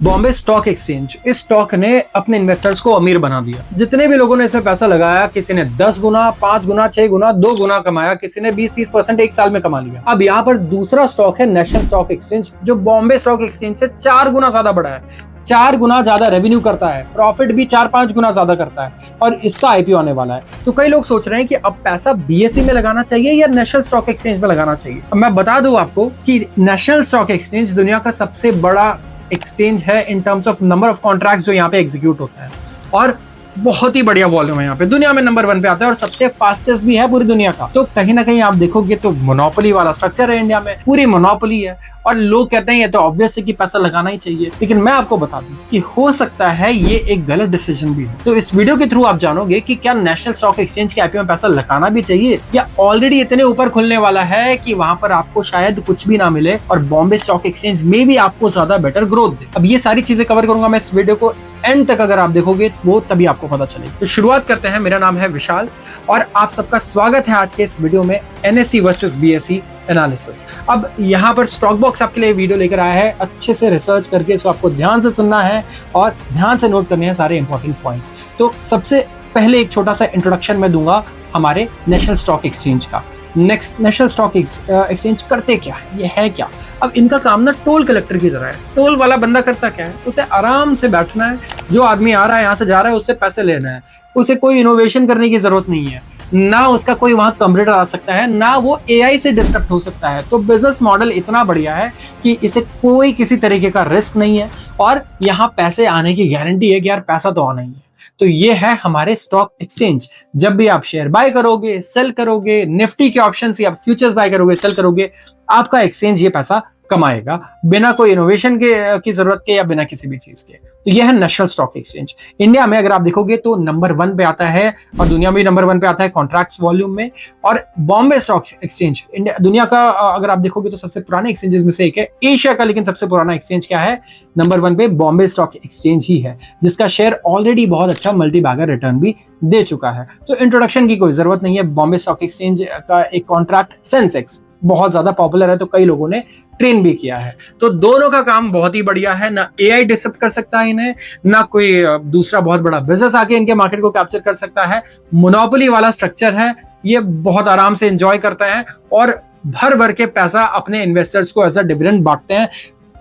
Bombay stock exchange, इस stock ने अपने इन्वेस्टर्स को अमीर बना दिया। जितने भी लोगों ने इसमें पैसा लगाया, किसी ने 10 गुना, 5 गुना, 6 गुना, 2 गुना कमाया, किसी ने 20-30% एक साल में कमा लिया। अब यहाँ पर दूसरा स्टॉक है नेशनल स्टॉक एक्सचेंज, जो बॉम्बे स्टॉक एक्सचेंज से 4 गुना ज्यादा बड़ा है, 4 गुना ज्यादा रेवेन्यू करता है, प्रॉफिट भी 4-5 गुना ज्यादा करता है और इसका आईपीओ आने वाला है। तो कई लोग सोच रहे हैं कि अब पैसा बीएसई में लगाना चाहिए या नेशनल स्टॉक एक्सचेंज में लगाना चाहिए। अब मैं बता दूं आपको कि नेशनल स्टॉक एक्सचेंज दुनिया का सबसे बड़ा एक्सचेंज है in terms of number of contracts जो यहाँ पे एग्जीक्यूट होता है, और बहुत ही बढ़िया वॉल्यूम है यहाँ पे, दुनिया में नंबर 1 पे आता है और सबसे फास्टेस्ट भी है पूरी दुनिया का। तो कहीं ना कहीं आप देखोगे तो मोनोपोली वाला स्ट्रक्चर है, इंडिया में पूरी मोनोपोली है और लोग कहते हैं ये तो ऑब्वियस है कि पैसा लगाना ही चाहिए। लेकिन मैं आपको बता दूं कि हो सकता है ये एक गलत डिसीजन भी हो। तो इस वीडियो के थ्रू आप जानोगे कि क्या नेशनल स्टॉक एक्सचेंज के आईपीओ में पैसा लगाना भी चाहिए या ऑलरेडी इतने ऊपर खुलने वाला है कि वहां पर आपको शायद कुछ भी ना मिले और बॉम्बे स्टॉक एक्सचेंज में भी आपको ज्यादा बेटर ग्रोथ दे। अब ये सारी चीजें कवर करूंगा मैं इस वीडियो को, एंड तक अगर आप देखोगे वो तभी आपको पता चलेगा। तो शुरुआत करते हैं। मेरा नाम है विशाल और आप सबका स्वागत है आज के इस वीडियो में एनएसई वर्सेस बीएसई एनालिसिस। अब यहाँ पर स्टॉक बॉक्स आपके लिए वीडियो लेकर आया है, अच्छे से रिसर्च करके इसको आपको ध्यान से सुनना है और ध्यान से नोट करने हैं सारे इंपॉर्टेंट पॉइंट्स। तो सबसे पहले एक छोटा सा इंट्रोडक्शन मैं दूंगा हमारे नेशनल स्टॉक एक्सचेंज का। नेशनल स्टॉक एक्सचेंज करते क्या है, ये है क्या। अब इनका काम ना टोल कलेक्टर की तरह है। टोल वाला बंदा करता क्या है, उसे आराम से बैठना है, जो आदमी आ रहा है यहाँ से जा रहा है उससे पैसे लेना है, उसे कोई इनोवेशन करने की जरूरत नहीं है, ना उसका कोई वहां कंप्यूटर आ सकता है, ना वो एआई से डिस्टर्ब हो सकता है। तो बिजनेस मॉडल इतना बढ़िया है कि इसे कोई किसी तरीके का रिस्क नहीं है और यहाँ पैसे आने की गारंटी है कि यार पैसा तो आना ही है। तो ये है हमारे स्टॉक एक्सचेंज। जब भी आप शेयर बाय करोगे, सेल करोगे, निफ्टी के ऑप्शंस या फ्यूचर्स बाय करोगे, सेल करोगे, आपका एक्सचेंज ये पैसा कमाएगा बिना कोई इनोवेशन की जरूरत के या बिना किसी भी चीज के। तो यह है नेशनल स्टॉक एक्सचेंज। इंडिया में अगर आप देखोगे तो नंबर 1 पे आता है और दुनिया में नंबर 1 पे आता है कॉन्ट्रैक्ट्स वॉल्यूम में। और बॉम्बे स्टॉक एक्सचेंज इंडिया दुनिया का अगर आप देखोगे तो सबसे पुराने एक्सचेंजेस में से एक है, एशिया का। लेकिन सबसे पुराना एक्सचेंज क्या है, नंबर 1 पे बॉम्बे स्टॉक एक्सचेंज ही है, जिसका शेयर ऑलरेडी बहुत अच्छा मल्टी बैगर रिटर्न भी दे चुका है। तो इंट्रोडक्शन की कोई जरूरत नहीं है। बॉम्बे स्टॉक एक्सचेंज का एक कॉन्ट्रैक्ट सेंसेक्स बहुत ज्यादा पॉपुलर है, तो कई लोगों ने ट्रेन भी किया है। तो दोनों का काम बहुत ही बढ़िया है, ना एआई डिस्टर्ब कर सकता है इन्हें, ना कोई दूसरा बहुत बड़ा बिजनेस आके इनके मार्केट को कैप्चर कर सकता है। मोनोपोली वाला स्ट्रक्चर है, ये बहुत आराम से एंजॉय करते हैं और भर भर के पैसा अपने इन्वेस्टर्स को एज अ डिविडेंड बांटते हैं।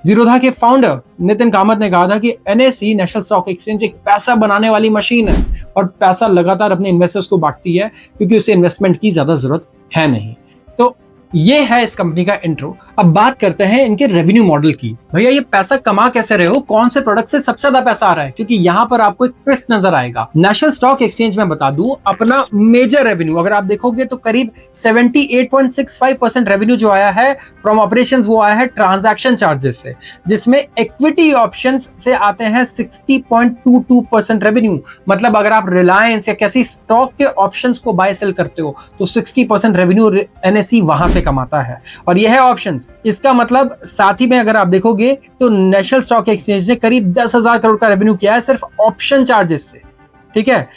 जीरोधा के फाउंडर नितिन कामत ने कहा था कि एनएसई नेशनल स्टॉक एक्सचेंज एक पैसा बनाने वाली मशीन है और पैसा लगातार अपने इन्वेस्टर्स को बांटती है क्योंकि उसे इन्वेस्टमेंट की ज्यादा जरूरत है नहीं। तो ये है इस कंपनी का इंट्रो। अब बात करते हैं इनके रेवेन्यू मॉडल की। भैया ये पैसा कमा कैसे रहे हो, कौन से प्रोडक्ट से सबसे ज्यादा पैसा आ रहा है, क्योंकि यहाँ पर आपको एक ट्विस्ट नजर आएगा। नेशनल स्टॉक एक्सचेंज में बता दूं अपना मेजर रेवेन्यू अगर आप देखोगे तो करीब 78.65% रेवेन्यू जो आया है फ्रॉम ऑपरेशंस वो आया है ट्रांजैक्शन चार्जेस से, जिसमें इक्विटी ऑप्शंस से आते हैं 60.22% रेवेन्यू। मतलब अगर आप रिलायंस या किसी स्टॉक के ऑप्शंस को बाय सेल करते हो तो 60% रेवेन्यू एनएसई वहां से कमाता है और यह है ऑप्शंस। इसका मतलब साथ ही में अगर आप देखोगे तो नेशनल स्टॉक एक्सचेंज ने करीब 10,000 करोड़ का रेवेन्यू किया है सिर्फ ऑप्शन चार्जेस से। ठीक है,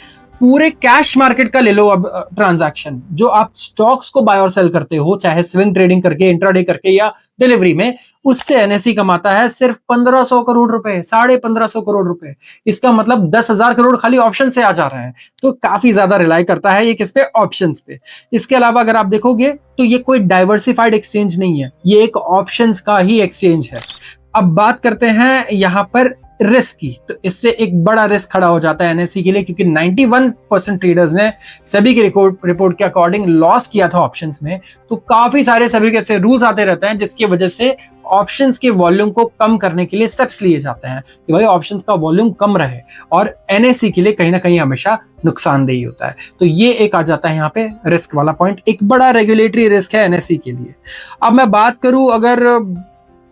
पूरे कैश मार्केट का ले लो अब ट्रांजैक्शन, जो आप स्टॉक्स को बाय और सेल करते हो, चाहे स्विंग ट्रेडिंग करके, इंट्राडे करके या डिलीवरी में, उससे एनएसई कमाता है सिर्फ 1500 करोड़ रुपए, 1550 करोड़ रुपए। इसका मतलब 10,000 करोड़ खाली ऑप्शन से आ जा रहे हैं। तो काफी ज्यादा रिलाई करता है ये किस पे, ऑप्शंस पे। इसके अलावा अगर आप देखोगे तो ये कोई डाइवर्सिफाइड एक्सचेंज नहीं है, ये एक ऑप्शंस का ही एक्सचेंज है। अब बात करते हैं यहाँ पर रिस्क की। तो इससे एक बड़ा रिस्क खड़ा हो जाता है एनएसई के लिए, क्योंकि 91% ट्रेडर्स ने सेबी की रिपोर्ट के अकॉर्डिंग लॉस किया था ऑप्शंस में। तो काफी सारे सेबी के ऐसे रूल्स आते रहते हैं जिसकी वजह से ऑप्शंस के वॉल्यूम को कम करने के लिए स्टेप्स लिए जाते हैं कि भाई ऑप्शंस का वॉल्यूम कम रहे, और एनएसई के लिए कहीं ना कहीं हमेशा नुकसानदेही होता है। तो ये एक आ जाता है यहाँ पे रिस्क वाला पॉइंट, एक बड़ा रेगुलेटरी रिस्क है एनएसई के लिए। अब मैं बात करूं अगर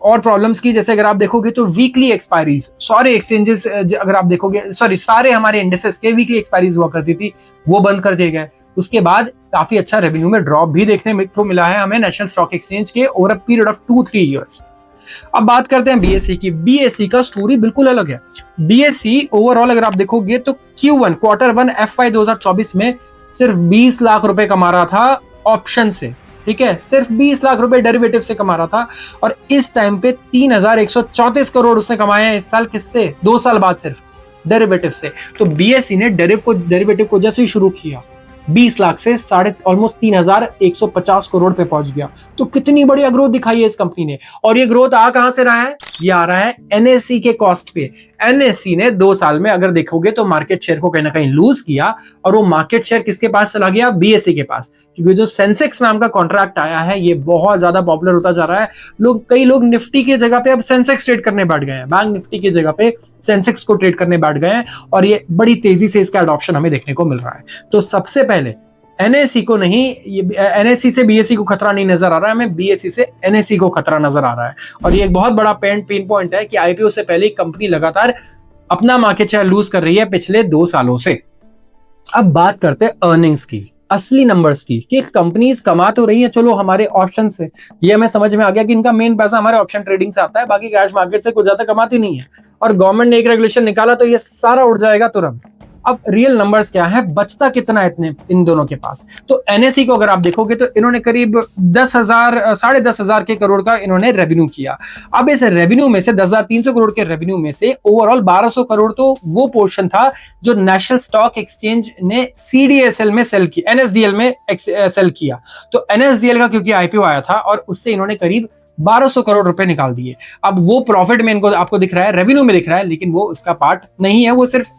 और प्रॉब्लम्स की, जैसे अगर आप देखोगे तो वीकली एक्सपायरीज, सारे एक्सचेंजेस अगर आप देखोगे सारे हमारे इंडेक्सेस के वीकली एक्सपायरीज हुआ करती थी, वो बंद कर दिए गए। उसके बाद काफी अच्छा रेवेन्यू में ड्रॉप भी देखने को मिला है हमें नेशनल स्टॉक एक्सचेंज के over a period of 2-3 years. अब बात करते हैं बीएसई की। बीएसई का स्टोरी बिल्कुल अलग है। बीएसई ओवरऑल अगर आप देखोगे तो Q1 क्वार्टर 1 FY 2024 में सिर्फ 20 लाख रुपए कमा रहा था ऑप्शन से, ठीक है, सिर्फ 20 लाख रुपए डेरिवेटिव से कमा रहा था और इस टाइम पे 3134 करोड़ उसने कमाए हैं इस साल। किससे? 2 साल बाद सिर्फ डेरिवेटिव से। तो बीएसई ने डेरिवेटिव को जैसे ही शुरू किया 20 लाख से साढ़े ऑलमोस्ट 3150 करोड़ पे पहुंच गया। तो कितनी बढ़िया ग्रोथ दिखाई है इस कंपनी ने। और ये ग्रोथ आ कहां से रहा है? ये आ रहा है एनएसई के कॉस्ट पे। एनएसई ने 2 साल में अगर देखोगे तो मार्केट शेयर को कहीं ना कहीं लूज किया और वो मार्केट शेयर किसके पास चला गया? बीएसई के पास। क्योंकि जो सेंसेक्स नाम का कॉन्ट्रैक्ट आया है ये बहुत ज्यादा पॉपुलर होता जा रहा है। कई लोग निफ्टी की जगह पे अब सेंसेक्स ट्रेड करने बैठ गए हैं, बैंक निफ्टी की जगह पे सेंसेक्स को ट्रेड करने बैठ गए हैं और ये बड़ी तेजी से इसका एडॉप्शन हमें देखने को मिल रहा है। तो सबसे पहले एनएसई को नहीं, एनएसई से बीएसई को खतरा नहीं नजर आ रहा है, हमें बीएसई से एनएसई को खतरा नजर आ रहा है। और ये एक बहुत बड़ा पेन पॉइंट है कि आईपीओ से पहले कंपनी लगातार अपना मार्केट शेयर लूज कर रही है पिछले 2 सालों से। अब बात करते हैं अर्निंग्स की, असली नंबर्स की, कि कंपनीज कमा तो रही है चलो हमारे ऑप्शन से, ये हमें समझ में आ गया कि इनका मेन पैसा हमारे ऑप्शन ट्रेडिंग से आता है, बाकी कैश मार्केट से कुछ ज्यादा कमाती नहीं है। और गवर्नमेंट ने एक रेगुलेशन निकाला तो ये सारा उड़ जाएगा तुरंत। अब रियल नंबर्स क्या है, बचता कितना है इतने इन दोनों के पास? तो एनएसई को अगर आप देखोगे तो इन्होंने करीब 10,000 के करोड़ का इन्होंने रेवेन्यू किया। अब इस रेवेन्यू में से 10,300 करोड़ के रेवेन्यू में से ओवरऑल 1200 करोड़ तो वो पोर्शन था जो नेशनल स्टॉक एक्सचेंज ने सीडीएसएल में सेल किया, एनएसडीएल में सेल किया। तो एनएसडीएल का क्योंकि आईपीओ आया था और उससे इन्होंने करीब 1200 करोड़ रुपए निकाल दिए। अब वो प्रॉफिट में इनको आपको दिख रहा है, रेवेन्यू में दिख रहा है, लेकिन वो उसका पार्ट नहीं है, वो सिर्फ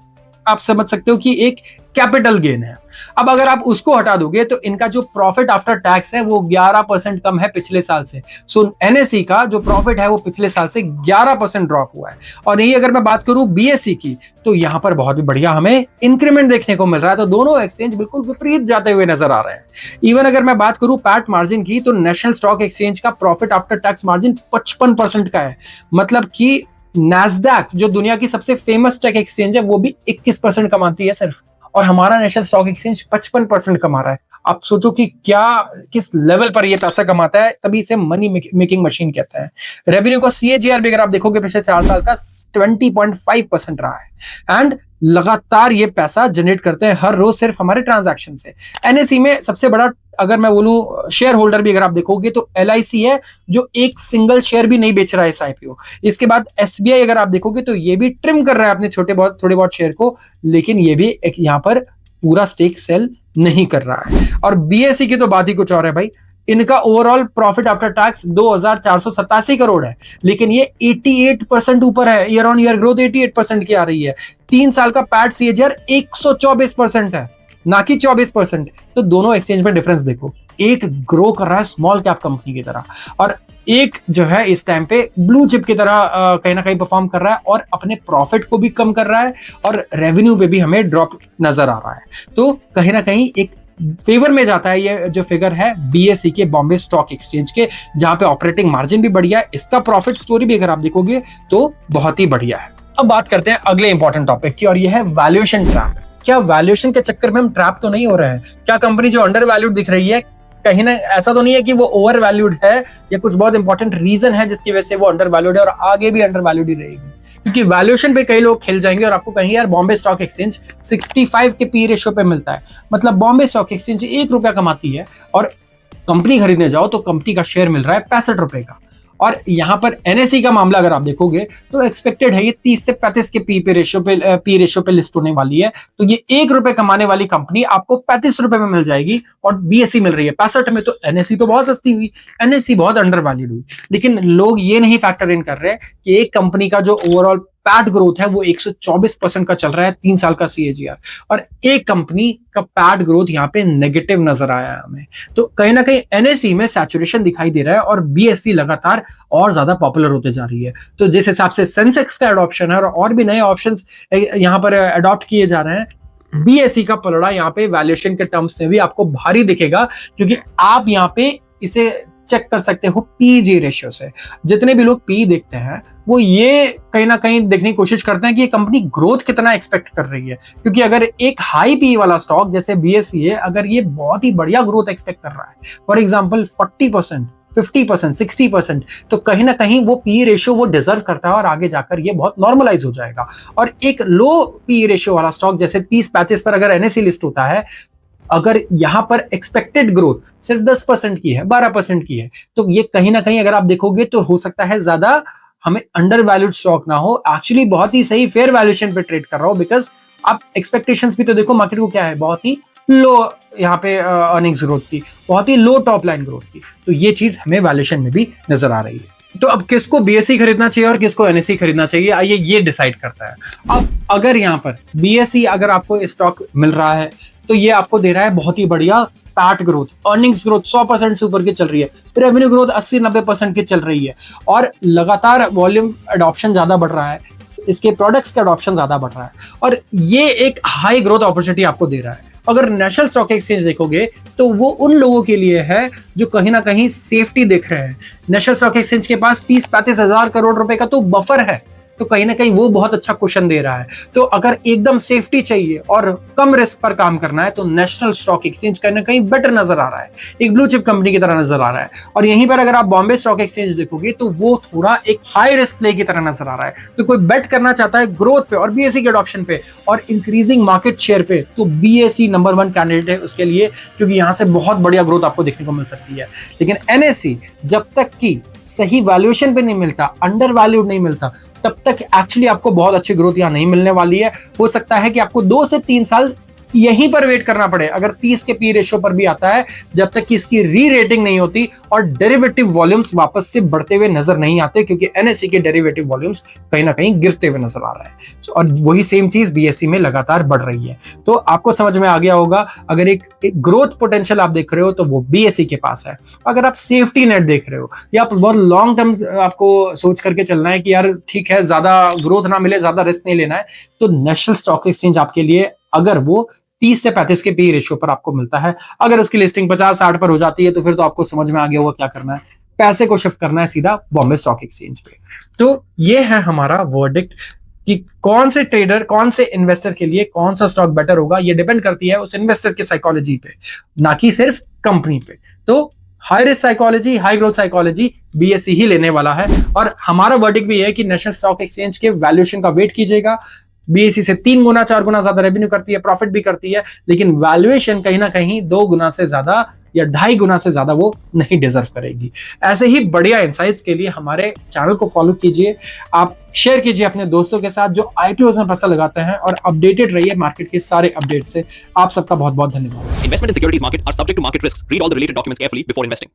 आप समझ सकते हो कि एक कैपिटल गेन है। अब अगर आप उसको हटा दोगे तो इनका जो प्रॉफिट आफ्टर टैक्स है वो 11% कम है पिछले साल से। सो एनएसई का जो प्रॉफिट है वो पिछले साल से 11% ड्रॉप हुआ है। और यही अगर मैं बात करूं बीएसई की तो यहां पर बहुत ही बढ़िया हमें इंक्रीमेंट देखने को मिल रहा है। तो दोनों एक्सचेंज बिल्कुल विपरीत जाते हुए नजर आ रहे हैं। इवन अगर मैं बात करूं पैट मार्जिन की तो नेशनल स्टॉक एक्सचेंज का प्रॉफिट आफ्टर टैक्स मार्जिन 55% का है। मतलब कि नैस्डैक जो दुनिया की सबसे फेमस टेक एक्सचेंज है वो भी 21% कमाती है सिर्फ, और हमारा नेशनल स्टॉक एक्सचेंज 55% कमा रहा है। आप सोचो कि क्या किस लेवल पर ये पैसा कमाता है, तभी इसे मनी मेकिंग मशीन कहते हैं। रेवेन्यू का सीएजीआर भी अगर आप देखोगे पिछले 4 साल का 20.5% रहा है एंड लगातार ये पैसा जनरेट करते हैं हर रोज सिर्फ हमारे ट्रांजैक्शन से। एनएसई में सबसे बड़ा अगर मैं बोलूं शेयर होल्डर भी अगर आप देखोगे तो एलआईसी है जो एक सिंगल शेयर भी नहीं बेच रहा है इस आईपीओ। इसके बाद एसबीआई अगर आप देखोगे तो ये भी ट्रिम कर रहा है अपने थोड़े बहुत शेयर को, लेकिन ये भी एक यहाँ पर पूरा स्टेक सेल नहीं कर रहा है। और बीएसई की तो बात ही कुछ और है भाई। इनका overall profit after tax 2487 crore है, लेकिन ये 88% ऊपर है, ईयर ऑन ईयर ग्रोथ 88% की आ रही है। 3 साल का पैट सीएजीआर 124% है, ना कि 24%। तो दोनों एक्सचेंज में डिफरेंस देखो, एक ग्रो कर रहा है स्मॉल कैप कंपनी की तरह और एक जो है इस टाइम पे ब्लू चिप की तरह कहीं ना कहीं परफॉर्म कर रहा है और अपने प्रॉफिट को भी कम कर रहा है और रेवेन्यू पे भी हमें ड्रॉप नजर आ रहा है। तो कहीं ना कहीं एक फेवर में जाता है ये जो फिगर है बीएसई के, बॉम्बे स्टॉक एक्सचेंज के, जहां पे ऑपरेटिंग मार्जिन भी बढ़िया है। इसका प्रॉफिट स्टोरी भी अगर आप देखोगे तो बहुत ही बढ़िया है। अब बात करते हैं अगले इंपॉर्टेंट टॉपिक की और यह है वैल्यूएशन ट्रैप। क्या वैल्यूएशन के चक्कर में हम ट्रैप तो नहीं हो रहे हैं? क्या कंपनी जो अंडर वैल्यूड दिख रही है कहीं ना ऐसा तो नहीं है कि वो ओवर वैल्यूड है या कुछ बहुत इंपॉर्टेंट रीजन है जिसकी वजह से वो अंडर वैल्यूड है और आगे भी अंडर वैल्यूड ही रहेगी? क्योंकि वैल्यूएशन पे कई लोग खेल जाएंगे और आपको कहेंगे यार बॉम्बे स्टॉक एक्सचेंज 65 के पी रेशियो पे मिलता है, मतलब बॉम्बे स्टॉक एक्सचेंज 1 रुपया कमाती है और कंपनी खरीदने जाओ तो कंपनी का शेयर मिल रहा है 65 रुपए का। और यहाँ पर एनएसई का मामला अगर आप देखोगे तो एक्सपेक्टेड है ये 30 से 35 के पी रेशियो पे लिस्ट होने वाली है। तो ये 1 रुपए कमाने वाली कंपनी आपको 35 रुपए में मिल जाएगी और बीएसई मिल रही है 65 में। तो एनएसई तो बहुत सस्ती हुई, एनएसई बहुत अंडर वैल्यूड हुई। लेकिन लोग ये नहीं फैक्टर इन कर रहे कि एक कंपनी का जो ओवरऑल पैट ग्रोथ है वो 124% का चल रहा है 3 साल का सीएजीआर, और एक कंपनी का पैट ग्रोथ यहाँ पे नेगेटिव नजर आया है हमें। तो कहीं ना कहीं एनएसई में सैचुरेशन दिखाई दे रहा है और बीएसई लगातार और ज्यादा पॉपुलर होते जा रही है। तो जिस हिसाब से सेंसेक्स का एडॉप्शन है और भी नए ऑप्शंस यहाँ पर अडॉप्ट किए जा रहे हैं, बीएसई का पलड़ा यहाँ पे वैल्यूएशन के टर्म्स में भी आपको भारी दिखेगा, क्योंकि आप यहाँ पे इसे चेक कर सकते हो पीजी रेशियो से। जितने भी लोग पी देखते हैं वो ये कहीं ना कहीं देखने की कोशिश करते हैं कि ये कंपनी ग्रोथ कितना एक्सपेक्ट कर रही है, क्योंकि अगर एक हाई पी वाला स्टॉक जैसे बीएसई है, अगर ये बहुत ही बढ़िया ग्रोथ एक्सपेक्ट कर रहा है, फॉर एग्जांपल 40%, 50%, 60%, तो कहीं ना कहीं वो पी रेशियो वो डिजर्व करता है और आगे जाकर ये बहुत नॉर्मलाइज हो जाएगा। और एक लो पी रेशियो वाला स्टॉक जैसे 30-35 पर अगर एनएसई लिस्ट होता है अगर यहाँ पर एक्सपेक्टेड ग्रोथ सिर्फ 10% की है, 12% की है, तो ये कहीं ना कहीं अगर आप देखोगे तो हो सकता है ज्यादा हमें अंडर वैल्यूड स्टॉक ना हो, एक्चुअली बहुत ही सही फेयर वैल्यूएशन पे ट्रेड कर रहा हो। बिकॉज आप एक्सपेक्टेशंस भी तो देखो मार्केट को क्या है, बहुत ही लो यहाँ पे अर्निंग्स ग्रोथ की, बहुत ही लो टॉप लाइन ग्रोथ की, तो ये चीज हमें वैल्यूएशन में भी नजर आ रही है। तो अब किसको बीएसई खरीदना चाहिए और किसको एनएसई खरीदना चाहिए, आइए ये डिसाइड करता है। अब अगर यहाँ पर बीएसई अगर आपको स्टॉक मिल रहा है तो ये आपको दे रहा है बहुत ही बढ़िया पैट ग्रोथ, अर्निंग्स ग्रोथ 100% से ऊपर की चल रही है, रेवेन्यू ग्रोथ 80-90% की चल रही है, और लगातार वॉल्यूम अडॉप्शन ज्यादा बढ़ रहा है, इसके प्रोडक्ट्स का अडॉप्शन ज्यादा बढ़ रहा है, और ये एक हाई ग्रोथ अपॉर्चुनिटी आपको दे रहा है। अगर नेशनल स्टॉक एक्सचेंज देखोगे तो वो उन लोगों के लिए है जो कहीं ना कहीं सेफ्टी देख रहे हैं। नेशनल स्टॉक एक्सचेंज के पास 30-35 हजार करोड़ रुपए का तो बफर है, तो कहीं ना कहीं वो बहुत अच्छा क्वेश्चन दे रहा है। तो अगर एकदम सेफ्टी चाहिए और कम रिस्क पर काम करना है तो नेशनल स्टॉक एक्सचेंज कहीं ना कहीं बेटर नजर आ रहा है, एक ब्लू चिप कंपनी की तरह नजर आ रहा है। और यहीं पर अगर आप बॉम्बे स्टॉक एक्सचेंज देखोगे तो वो थोड़ा एक हाई रिस्क प्ले की तरह नजर आ रहा है। तो कोई बेट करना चाहता है ग्रोथ पे और बीएसई के अडॉप्शन पे और इंक्रीजिंग मार्केट शेयर पे, तो बीएसई नंबर 1 कैंडिडेट है उसके लिए, क्योंकि यहां से बहुत बढ़िया ग्रोथ आपको देखने को मिल सकती है। लेकिन एनएसई जब तक की सही वैल्यूएशन पे नहीं मिलता, अंडर वैल्यूड नहीं मिलता, तब तक एक्चुअली आपको बहुत अच्छी ग्रोथ यहाँ नहीं मिलने वाली है। हो सकता है कि आपको 2 से 3 साल यहीं पर वेट करना पड़े अगर 30 के पी रेशियो पर भी आता है, जब तक कि इसकी री रेटिंग नहीं होती और डेरिवेटिव वॉल्यूम्स वापस से बढ़ते हुए नजर नहीं आते, क्योंकि एनएसई के डेरिवेटिव वॉल्यूम्स कहीं ना कहीं गिरते हुए नजर आ रहा है। और वही सेम चीज बीएसई में लगातार बढ़ रही है। तो आपको समझ में आ गया होगा, अगर एक ग्रोथ पोटेंशियल आप देख रहे हो तो वो बीएसई के पास है। अगर आप सेफ्टी नेट देख रहे हो या आप बहुत लॉन्ग टर्म आपको सोच करके चलना है कि यार ठीक है ज्यादा ग्रोथ ना मिले, ज्यादा रिस्क नहीं लेना है, तो नेशनल स्टॉक एक्सचेंज आपके लिए, अगर वो 30 से 35 के पी रेशियो पर आपको मिलता है, अगर उसकी लिस्टिंग 50-60 पर हो जाती है तो फिर तो आपको समझ में आ गया होगा क्या करना है, पैसे को शिफ्ट करना है सीधा बॉम्बे स्टॉक एक्सचेंज पे। तो ये है हमारा वर्डिक्ट कि कौन से ट्रेडर, कौन से इन्वेस्टर के लिए कौन सा स्टॉक बेटर होगा, ये डिपेंड करती है उस इन्वेस्टर की साइकोलॉजी पे, ना कि सिर्फ कंपनी पे। तो high risk psychology, high growth psychology BSE ही लेने वाला है। और हमारा वर्डिक्ट भी है कि नेशनल स्टॉक एक्सचेंज के वैल्यूएशन का वेट कीजिएगा। बीएसई से 3 गुना 4 गुना ज्यादा रेवेन्यू करती है, प्रॉफिट भी करती है, लेकिन वैल्यूएशन कहीं ना कहीं 2 गुना से ज्यादा या 2.5 गुना से ज्यादा वो नहीं डिजर्व करेगी। ऐसे ही बढ़िया इंसाइट्स के लिए हमारे चैनल को फॉलो कीजिए, आप शेयर कीजिए अपने दोस्तों के साथ जो आईपीओ में पैसा लगाते हैं, और अपडेटेड रहिए मार्केट के सारे अपडेट से। आप सबका बहुत बहुत धन्यवाद। Investment in securities market are subject to market risks. Read all the related documents carefully before investing.